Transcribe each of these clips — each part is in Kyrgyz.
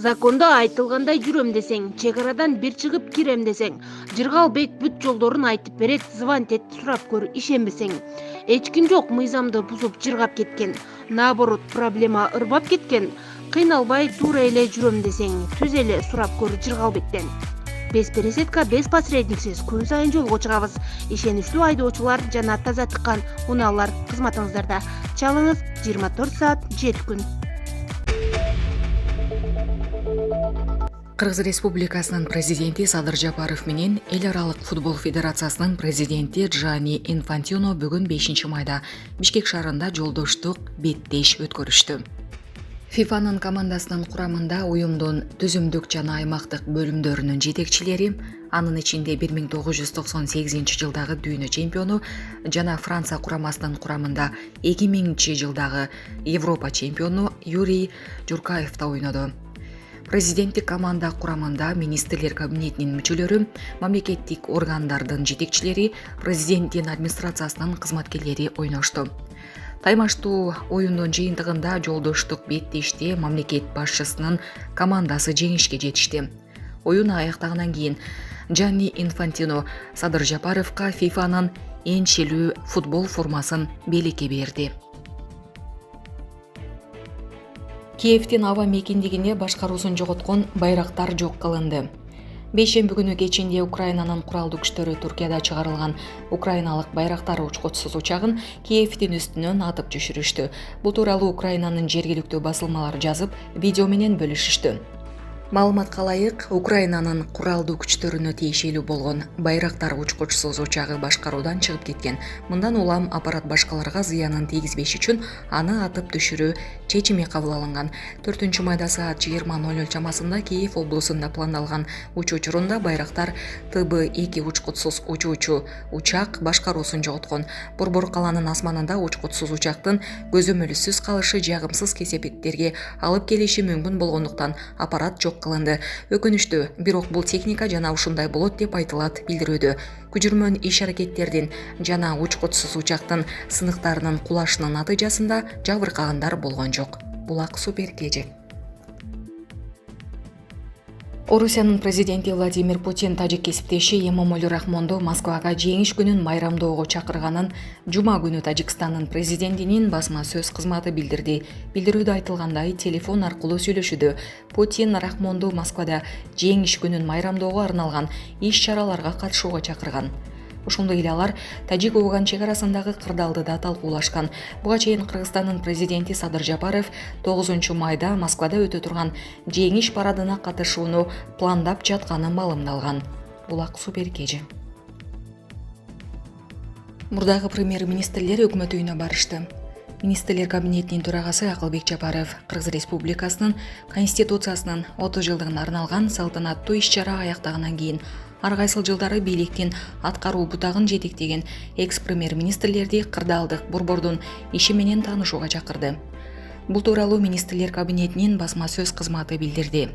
Закондо айтылгандай жүрөм десең, чек арадан бир чыгып кирем десең, Жыргалбек бүт жолдорун айтып берет, звонить эт, сурап көр, ишенбесең. Эч ким жок мыйзамды бузуп жыргап кеткен. Наоборот, проблема ырбап кеткен. Кыйналбай туура эле жүрөм десең, түз эле сурап көр Жыргалбектен. Без пересетка, без посредниксиз күн сайын жолго чыгабыз. Ишеничтүү айдоочулар жана таза тыккан унаалар кызматыңыздарда. Чалыңыз 24 саат 7 күн. Кыргыз Республикасынын президенти Садыр Жапаров менен Эл аралык футбол федерациясынын президенти Джанни Инфантино бүгүн 5 майда Бишкек шаарында жолдоштук беттеш өткөрүштү. ФИФАнын командасынын курамында уюмдун түзүмдүк жана аймактык бөлүмдөрүнүн жетекчилери, анын ичинде 1998 жылдагы дүйнө чемпиону жана Франция курамасынын курамында 2000 жылдагы Европа чемпиону Юрий Журкаев да ойноду. Президенттик команда курамында министрлер кабинетинин мүчөлөрү, мамлекеттик органдардын жетекчилери, президенттин администрациясынын кызматкерлери ойношту. Таймаштуу оюндун жыйынтыгында жолдоштук беттеште мамлекет башчысынын командасы жеңишке жетишти. Оюн аяктагандан кийин Джанни Инфантино Садыр Жапаровго ФИФАнын энчилүү футбол формасын белекке берди. Киевтин аба мекендигине башкаруусун жоготкон байрактар жок кылынды. Бейшемби күнү кечинде Украинанын куралдуу күчтөрү Туркияда чыгарылган украиналык байрактар учкучсуз учагын Киевтин үстүнөн атып түшүрүштү. Бул тууралуу Украинанын жергиликтүү басылмалары жазып, видео менен бөлүшүштү. Маалыматка ылайык, Украинанын куралдуу күчтөрүнө тиешелүү болгон байрактар учкучсуз учагы башкаруудан чыгып кеткен. Мындан улам аппарат башкаларга зыянын тийгизбеш үчүн аны атып түшүрүү чечими кабыл алынган. 4 майда саат 20:00 чамасында Киев облусунда пландалган учуу учурунда байрактар ТБ-2 учкучсуз учуучу учак башкаруусун жоготкон. Борбор каланын асманында учкучсуз учактын көзөмөлүсүз калышы жагымсыз кесепеттерге алып келиши мүмкүн болгондуктан аппарат жок кылынды. Өкүнүштүү, бирок бул техника жана ушундай болот деп айтылат билдирүүдө. Күжүрмөн иш-аракеттердин жана учкучсуз учактын сыныктарынын кулашынын натыйжасында жабыркагандар болгон жок. Булак Супер Кежи. Орусиянын президенти Владимир Путин тажик кесиптеши Эмомали Рахмонду Москвага жеңиш күнүн майрамдоого чакырганын жума күнү Тажикстандын президентинин басма сөз кызматы билдирди. Билдирүүдө айтылгандай, телефон аркылуу сүйлөшүүдө Путин Рахмонду Москвада жеңиш күнүн майрамдоого арналган иш-чараларга катышууга чакырган. Ошондой эле алар Тажик-Афган чек арасындагы кырдаалды талкуулашкан. Буга чейин Кыргызстандын президенти Садыр Жапаров 9 майда Москвада өтө турган жеңиш парадына катышууну пландап жатканы маалымдалган. Булак Супер Кежи. Мурдагы премьер-министрлер өкмөт үйүнө барышты. Министрлер кабинетинин төрагасы Акылбек Жапаров Кыргыз Республикасынын Конституциясынын 30 жылдыгына арналган салтанаттуу иш-чара аяктагандан кийин ар кайсыл жылдары бийликтин аткаруу бутагын жетектеген экс-премьер-министрлерди кырдаалдык борбордун иши менен таанышууга чакырды. Бул тууралуу министрлер кабинетинин басма сөз кызматы билдирди.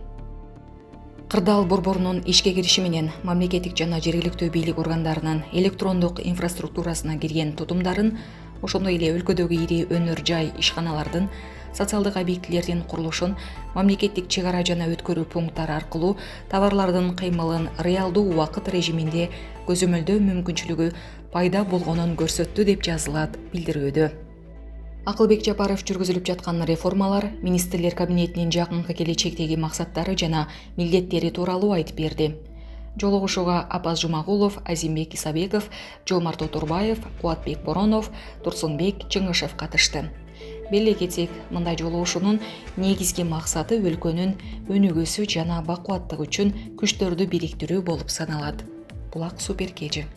Кырдаал борборунун ишке кириши менен мамлекеттик жана жергиликтүү бийлик органдарынын электрондук инфраструктурасына кирген тутумдарын, ошондой эле өлкөдөгү ири өнөр жай ишканалардын, социалдык объектилердин курулушун, мамлекеттик чек ара жана өткөрүү пункттары аркылуу товарлардын кыймылын реалдуу убакыт режиминде көзөмөлдөө мүмкүнчүлүгү пайда болгонун көрсөттү деп жазылат билдирүүдө. Акылбек Жапаров жүргүзүлүп жаткан реформалар министрлер кабинетинин жакынкы келечектеги максаттары жана милдеттери тууралуу айтып берди. Жолугушууга Апаз Жумагулов, Азимбек Исабеков, Жомарт Отурбаев, Кубатбек Боронов, Турсунбек Чыңгышев катышты. Беле кетсек, мындай жолугушуунун негизги максаты өлкөнүн өнүгүүсү жана бакубаттыгы үчүн күчтөрдү бириктирүү болуп саналат. Булак Супер Кежи.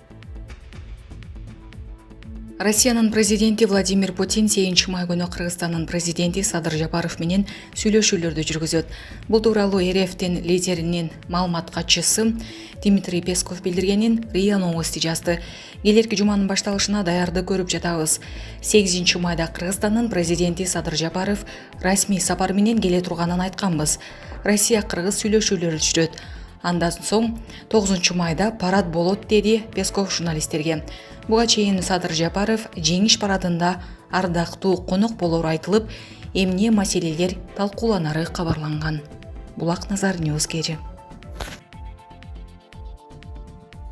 Россиянын президенти Владимир Путин 8 май күнү Кыргызстандын президенти Садыр Жапаров менен сүйлөшүүлөрдү жүргүзөт. Бул тууралуу РФтин лидеринин маалымат катчысы Дмитрий Песков билдиргенин РИА Новости жазды. Келерки жуманын башталышына даярдык көрүп жатабыз. 8 майда Кыргызстандын президенти Садыр Жапаров расмий сапар менен келе турганын айтканбыз. Россия-Кыргыз сүйлөшүүлөрү жүрөт. Андан соң 9 майда парад болот, деди Песков журналисттерге. Буга чейин Садыр Жапаров жеңиш парадында ардактуу конок болору айтылып, эмне маселелер талкууланары кабарланган. Булак Назар Ньюс кечи.